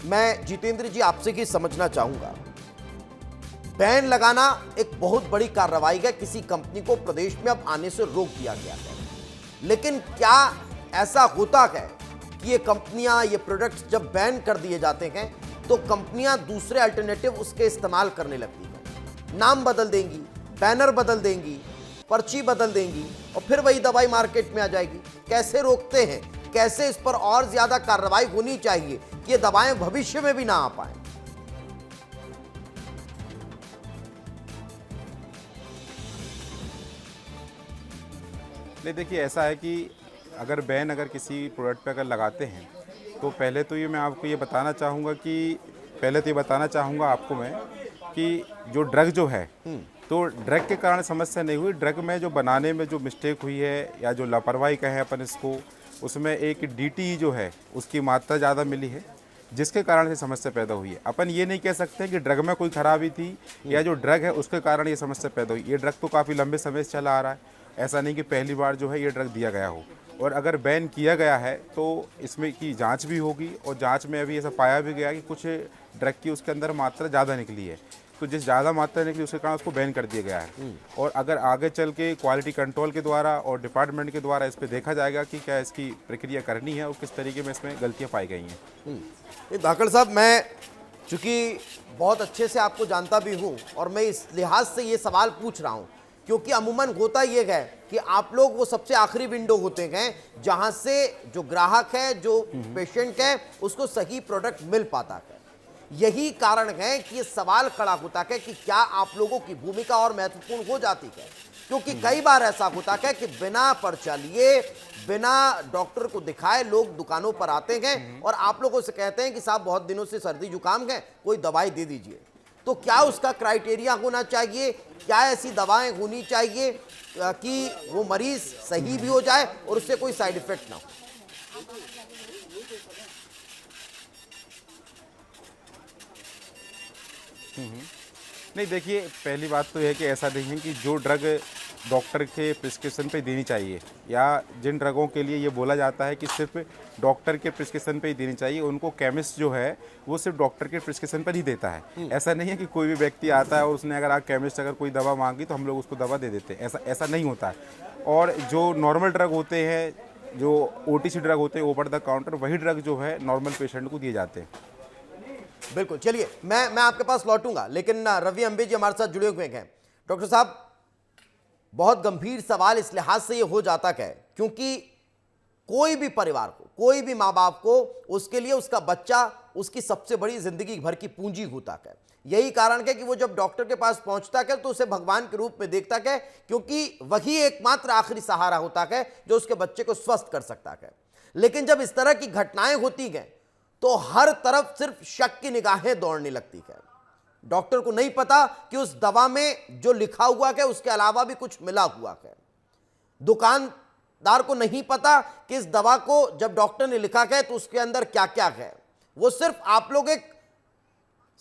मैं जितेंद्र जी आपसे ही समझना चाहूंगा, बैन लगाना एक बहुत बड़ी कार्रवाई है, किसी कंपनी को प्रदेश में अब आने से रोक दिया गया है, लेकिन क्या ऐसा होता है कि ये कंपनियां, ये प्रोडक्ट्स जब बैन कर दिए जाते हैं तो कंपनियां दूसरे अल्टरनेटिव उसके इस्तेमाल करने लगती हैं, नाम बदल देंगी, बैनर बदल देंगी, पर्ची बदल देंगी और फिर वही दवाई मार्केट में आ जाएगी। कैसे रोकते हैं, कैसे इस पर और ज्यादा कार्रवाई होनी चाहिए कि ये दवाएं भविष्य में भी ना आ पाए? नहीं, देखिए ऐसा है कि अगर बैन अगर किसी प्रोडक्ट पे अगर लगाते हैं तो पहले तो ये मैं आपको ये बताना चाहूँगा कि आपको मैं कि जो ड्रग जो है तो ड्रग के कारण समस्या नहीं हुई। ड्रग में जो बनाने में जो मिस्टेक हुई है या जो लापरवाही कहें अपन इसको, उसमें एक DTE जो है उसकी मात्रा ज़्यादा मिली है, जिसके कारण से समस्या पैदा हुई है। अपन ये नहीं कह सकते कि ड्रग में कोई खराबी थी या जो ड्रग है उसके कारण ये समस्या पैदा हुई। ये ड्रग तो काफ़ी लंबे समय से चला आ रहा है, ऐसा नहीं कि पहली बार जो है ये ड्रग दिया गया हो। और अगर बैन किया गया है तो इसमें की जांच भी होगी और जांच में अभी ऐसा पाया भी गया कि कुछ ड्रग की उसके अंदर मात्रा ज़्यादा निकली है, तो जिस ज़्यादा मात्रा निकली उसके कारण उसको बैन कर दिया गया है। और अगर आगे चल के क्वालिटी कंट्रोल के द्वारा और डिपार्टमेंट के द्वारा इस पर देखा जाएगा कि क्या इसकी प्रक्रिया करनी है और किस तरीके में इसमें गलतियाँ पाई गई हैं। धाकड़ साहब, मैं चूंकि बहुत अच्छे से आपको जानता भी हूं और मैं इस लिहाज से ये सवाल पूछ रहा हूं क्योंकि अमूमन होता ये है कि आप लोग वो सबसे आखिरी विंडो होते हैं जहां से जो ग्राहक है, जो पेशेंट है, उसको सही प्रोडक्ट मिल पाता है। यही कारण है कि ये सवाल खड़ा होता है कि क्या आप लोगों की भूमिका और महत्वपूर्ण हो जाती है, क्योंकि कई बार ऐसा होता है कि बिना पर्चा लिए, बिना डॉक्टर को दिखाए लोग दुकानों पर आते हैं और आप लोगों से कहते हैं कि साहब बहुत दिनों से सर्दी जुकाम है, कोई दवाई दे दीजिए। तो क्या उसका क्राइटेरिया होना चाहिए, क्या ऐसी दवाएं होनी चाहिए कि वो मरीज सही भी हो जाए और उससे कोई साइड इफेक्ट ना हो? नहीं, देखिए पहली बात तो यह है कि ऐसा नहीं है कि जो ड्रग डॉक्टर के प्रिस्क्रिप्शन पे देनी चाहिए या जिन ड्रगों के लिए ये बोला जाता है कि सिर्फ डॉक्टर के प्रिस्क्रिप्शन पे ही देनी चाहिए, उनको केमिस्ट जो है वो सिर्फ डॉक्टर के प्रिस्क्रिप्शन पर ही देता है। ऐसा नहीं है कि कोई भी व्यक्ति आता है और उसने अगर केमिस्ट अगर कोई दवा मांगी तो हम लोग उसको दवा दे देते हैं, ऐसा नहीं होता है। और जो नॉर्मल ड्रग होते हैं, जो OTC ड्रग होते हैं, ओवर द काउंटर, वही ड्रग जो है नॉर्मल पेशेंट को दिए जाते हैं। बिल्कुल, चलिए मैं आपके पास लौटूंगा, लेकिन रवि अंबे जी हमारे साथ जुड़े हुए हैं। डॉक्टर साहब, बहुत गंभीर सवाल इस लिहाज से ये हो जाता है क्योंकि कोई भी परिवार को, कोई भी माँ बाप को, उसके लिए उसका बच्चा उसकी सबसे बड़ी जिंदगी भर की पूंजी होता है। यही कारण है कि वो जब डॉक्टर के पास पहुंचता है तो उसे भगवान के रूप में देखता है, क्योंकि वही एकमात्र आखिरी सहारा होता है जो उसके बच्चे को स्वस्थ कर सकता है। लेकिन जब इस तरह की घटनाएं होती हैं तो हर तरफ सिर्फ शक की निगाहें दौड़ने लगती है। डॉक्टर को नहीं पता कि उस दवा में जो लिखा हुआ है उसके अलावा भी कुछ मिला हुआ है। दुकानदार को नहीं पता कि इस दवा को जब डॉक्टर ने लिखा है तो उसके अंदर क्या क्या है। वो सिर्फ आप लोग एक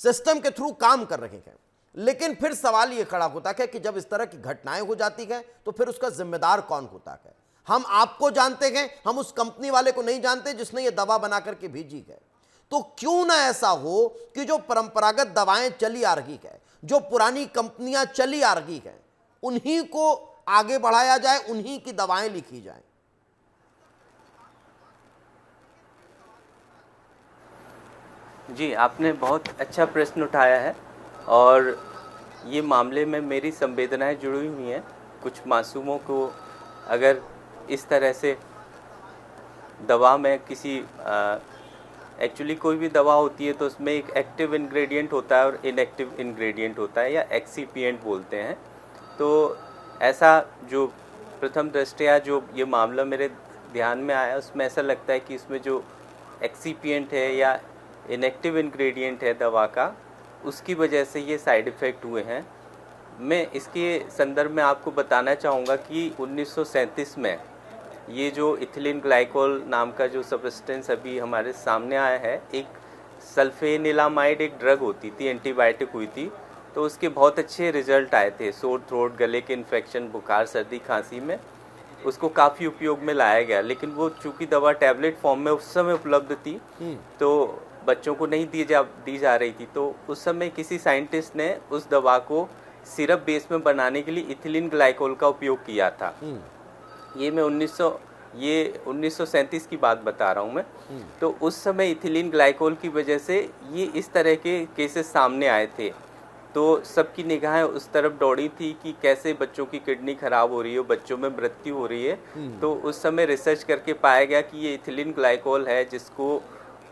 सिस्टम के थ्रू काम कर रहे हैं। लेकिन फिर सवाल यह खड़ा होता है कि जब इस तरह की घटनाएं हो जाती हैं तो फिर उसका जिम्मेदार कौन होता है? हम आपको जानते हैं, हम उस कंपनी वाले को नहीं जानते जिसने ये दवा बना करके भेजी है। तो क्यों ना ऐसा हो कि जो परंपरागत दवाएं चली आ रही है, जो पुरानी कंपनियां चली आ रही हैं, उन्हीं को आगे बढ़ाया जाए, उन्हीं की दवाएं लिखी जाएं। जी, आपने बहुत अच्छा प्रश्न उठाया है और ये मामले में मेरी संवेदनाएं जुड़ी हुई हैं। कुछ मासूमों को अगर इस तरह से दवा में किसी एक्चुअली कोई भी दवा होती है तो उसमें एक एक्टिव इंग्रेडिएंट होता है और इनएक्टिव इंग्रेडिएंट होता है या एक्सीपिएंट बोलते हैं। तो ऐसा जो प्रथम दृष्टया जो ये मामला मेरे ध्यान में आया उसमें ऐसा लगता है कि इसमें जो एक्सीपिएंट है या इनएक्टिव इंग्रेडिएंट है दवा का, उसकी वजह से ये साइड इफ़ेक्ट हुए हैं। मैं इसके संदर्भ में आपको बताना चाहूँगा कि 1937 में ये जो इथिलीन ग्लाइकोल नाम का जो सब्सटेंस अभी हमारे सामने आया है, एक सल्फेनिलामाइड एक ड्रग होती थी, एंटीबायोटिक हुई थी, तो उसके बहुत अच्छे रिजल्ट आए थे। सोर थ्रोट, गले के इन्फेक्शन, बुखार, सर्दी, खांसी में उसको काफ़ी उपयोग में लाया गया। लेकिन वो चूँकि दवा टैबलेट फॉर्म में उस समय उपलब्ध थी तो बच्चों को नहीं दी जा रही थी, तो उस समय किसी साइंटिस्ट ने उस दवा को सिरप बेस में बनाने के लिए इथिलीन ग्लाइकोल का उपयोग किया था। ये मैं 1937 की बात बता रहा हूँ मैं। तो उस समय इथिलीन ग्लाइकोल की वजह से ये इस तरह के केसेस सामने आए थे, तो सबकी निगाहें उस तरफ दौड़ी थी कि कैसे बच्चों की किडनी खराब हो रही है, बच्चों में मृत्यु हो रही है। तो उस समय रिसर्च करके पाया गया कि ये इथिलीन ग्लाइकोल है, जिसको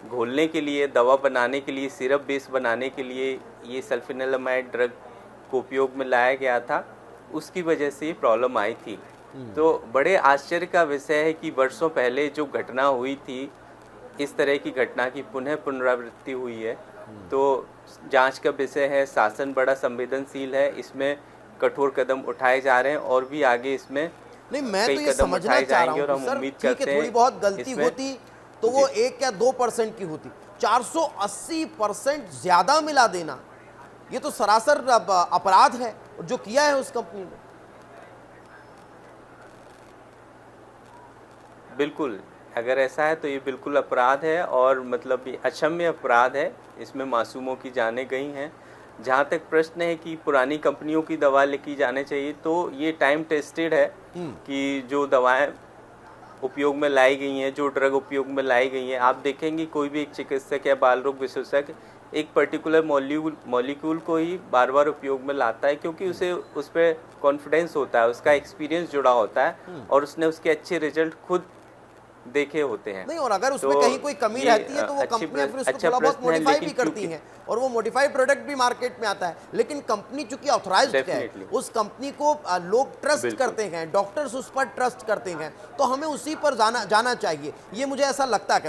घोलने के लिए, दवा बनाने के लिए, सिरप बेस बनाने के लिए ये सल्फेनिलमाइड ड्रग को उपयोग में लाया गया था, उसकी वजह से ये प्रॉब्लम आई थी। तो बड़े आश्चर्य का विषय है कि वर्षों पहले जो घटना हुई थी, इस तरह की घटना की पुनः पुनरावृत्ति हुई है। तो जांच का विषय है, शासन बड़ा संवेदनशील है, इसमें कठोर कदम उठाए जा रहे हैं और भी आगे इसमें नहीं, मैं तो कई ये कदम समझना उठाए चाह रहा जाएंगे और हूँ हम कि सर उम्मीद ठीक करते है, हैं थोड़ी बहुत गलती इसमें- होती तो वो 1 या 2% की होती, 480% ज्यादा मिला देना, ये तो सरासर अपराध है जो किया है उस कंपनी ने। बिल्कुल, अगर ऐसा है तो ये बिल्कुल अपराध है और मतलब ये अक्षम्य अपराध है, इसमें मासूमों की जानें गई हैं। जहाँ तक प्रश्न है कि पुरानी कंपनियों की दवा लेके जाने चाहिए, तो ये टाइम टेस्टेड है कि जो दवाएं उपयोग में लाई गई हैं, जो ड्रग उपयोग में लाई गई हैं, आप देखेंगे कोई भी एक चिकित्सक या बाल रोग विशेषज्ञ एक पर्टिकुलर मॉलिक्यूल को ही बार बार उपयोग में लाता है, क्योंकि उसे उस पर कॉन्फिडेंस होता है, उसका एक्सपीरियंस जुड़ा होता है और उसने उसके अच्छे रिजल्ट खुद देखे होते हैं। नहीं, और अगर उसमें तो कहीं कोई कमी ये रहती है तो वो कंपनियां फिर उसको अच्छा थोड़ा बहुत प्रश्न है, मॉडिफाई भी लेकिन करती हैं और वो मॉडिफाइड प्रोडक्ट भी मार्केट में आता है। लेकिन कंपनी चूंकि ऑथराइज्ड है, Definitely. उस कंपनी को लोग ट्रस्ट बिल्कुल। करते हैं, डॉक्टर्स उस पर ट्रस्ट करते हैं, तो हमें उसी पर जाना चाहिए, ये मुझे ऐसा लगता है।